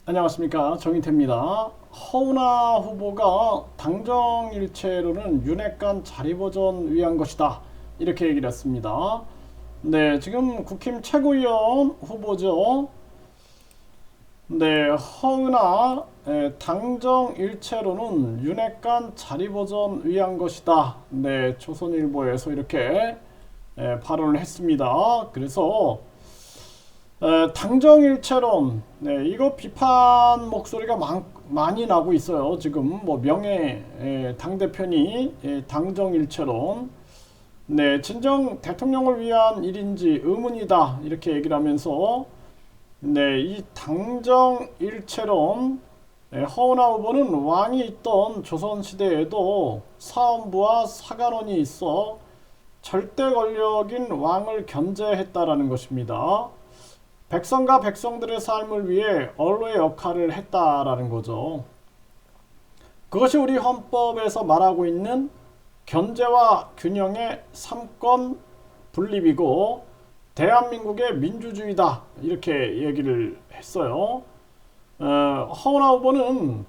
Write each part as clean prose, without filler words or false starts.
안녕하십니까, 정인태입니다. 허은하 후보가 당정일체로는 윤핵관 자리보전 위한 것이다, 이렇게 얘기를 했습니다. 네, 지금 국힘 최고위원 후보죠. 네, 허은하 당정일체로는 윤핵관 자리보전 위한 것이다. 네, 조선일보에서 이렇게 발언을 했습니다. 그래서 당정일체론, 네, 이거 비판 목소리가 많이 나고 있어요. 지금 뭐 명예 당대표니 당정일체론, 네, 진정 대통령을 위한 일인지 의문이다, 이렇게 얘기를 하면서, 네, 이 당정일체론, 허은하 후보는 왕이 있던 조선시대에도 사헌부와 사관원이 있어 절대 권력인 왕을 견제했다라는 것입니다. 백성과 백성들의 삶을 위해 언로의 역할을 했다라는 거죠. 그것이 우리 헌법에서 말하고 있는 견제와 균형의 삼권 분립이고 대한민국의 민주주의다, 이렇게 얘기를 했어요. 허은하 후보는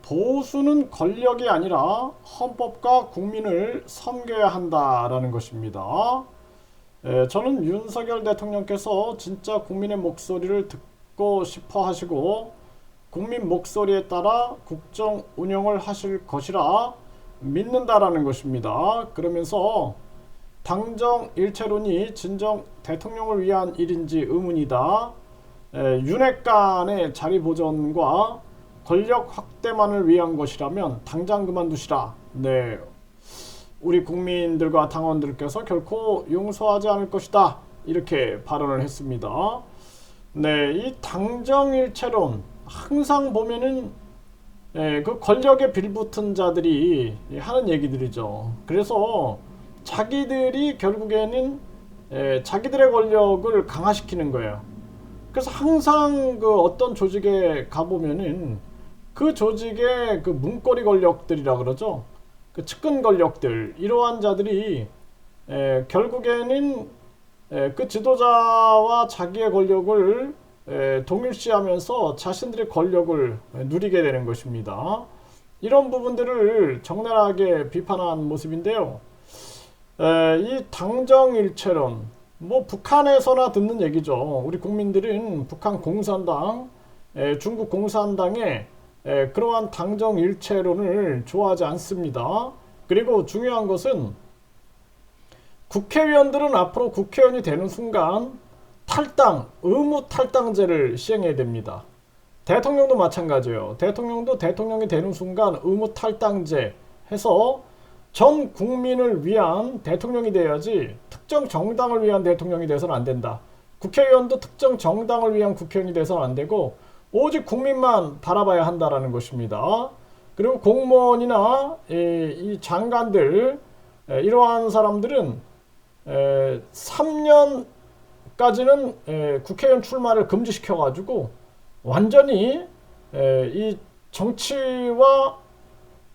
보수는 권력이 아니라 헌법과 국민을 섬겨야 한다라는 것입니다. 저는 윤석열 대통령께서 진짜 국민의 목소리를 듣고 싶어 하시고 국민 목소리에 따라 국정 운영을 하실 것이라 믿는다라는 것입니다. 그러면서 당정일체론이 진정 대통령을 위한 일인지 의문이다. 윤핵관의 자리 보전과 권력 확대만을 위한 것이라면 당장 그만두시라. 네, 우리 국민들과 당원들께서 결코 용서하지 않을 것이다, 이렇게 발언을 했습니다. 네, 이 당정일체론 항상 보면은 그 권력에 빌붙은 자들이 하는 얘기들이죠. 그래서 자기들이 결국에는 자기들의 권력을 강화시키는 거예요. 그래서 항상 그 어떤 조직에 가보면은 그 조직의 그 문고리 권력들이라 그러죠. 그 측근 권력들, 이러한 자들이 결국에는 그 지도자와 자기의 권력을 동일시하면서 자신들의 권력을 누리게 되는 것입니다. 이런 부분들을 적나라하게 비판한 모습인데요. 이 당정일체론, 뭐 북한에서나 듣는 얘기죠. 우리 국민들은 북한 공산당, 중국 공산당의 그러한 당정일체론을 좋아하지 않습니다. 그리고 중요한 것은 국회의원들은 앞으로 국회의원이 되는 순간 탈당, 의무 탈당제를 시행해야 됩니다. 대통령도 마찬가지예요. 대통령도 대통령이 되는 순간 의무 탈당제 해서 전 국민을 위한 대통령이 돼야지 특정 정당을 위한 대통령이 돼서는 안 된다. 국회의원도 특정 정당을 위한 국회의원이 돼서는 안 되고 오직 국민만 바라봐야 한다라는 것입니다. 그리고 공무원이나 이 장관들, 이러한 사람들은 3년까지는 국회의원 출마를 금지시켜가지고 완전히 이 정치와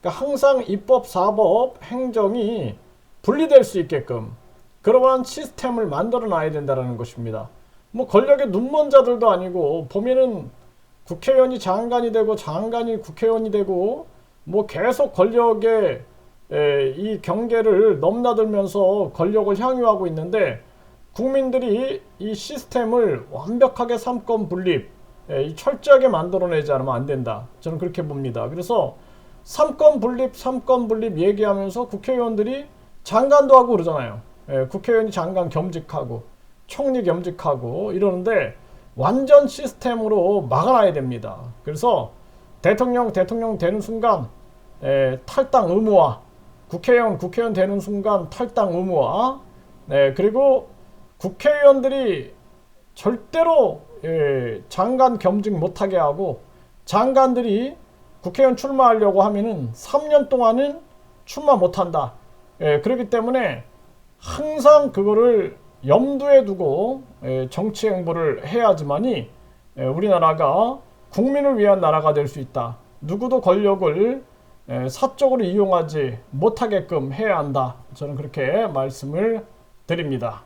항상 입법, 사법, 행정이 분리될 수 있게끔 그러한 시스템을 만들어 놔야 된다는 것입니다. 뭐 권력의 눈먼 자들도 아니고 보면은 국회의원이 장관이 되고 장관이 국회의원이 되고 뭐 계속 권력의 이 경계를 넘나들면서 권력을 향유하고 있는데 국민들이 이 시스템을 완벽하게 삼권 분립, 철저하게 만들어내지 않으면 안 된다, 저는 그렇게 봅니다. 그래서 삼권 분립 얘기하면서 국회의원들이 장관도 하고 그러잖아요. 국회의원이 장관 겸직하고 총리 겸직하고 이러는데 완전 시스템으로 막아놔야 됩니다. 그래서 대통령 되는 순간 탈당 의무화, 국회의원 되는 순간 탈당 의무화, 그리고 국회의원들이 절대로 장관 겸직 못하게 하고 장관들이 국회의원 출마하려고 하면은 3년 동안은 출마 못한다. 그렇기 때문에 항상 그거를 염두에 두고 정치 행보를 해야지만이 우리나라가 국민을 위한 나라가 될 수 있다. 누구도 권력을 사적으로 이용하지 못하게끔 해야 한다, 저는 그렇게 말씀을 드립니다.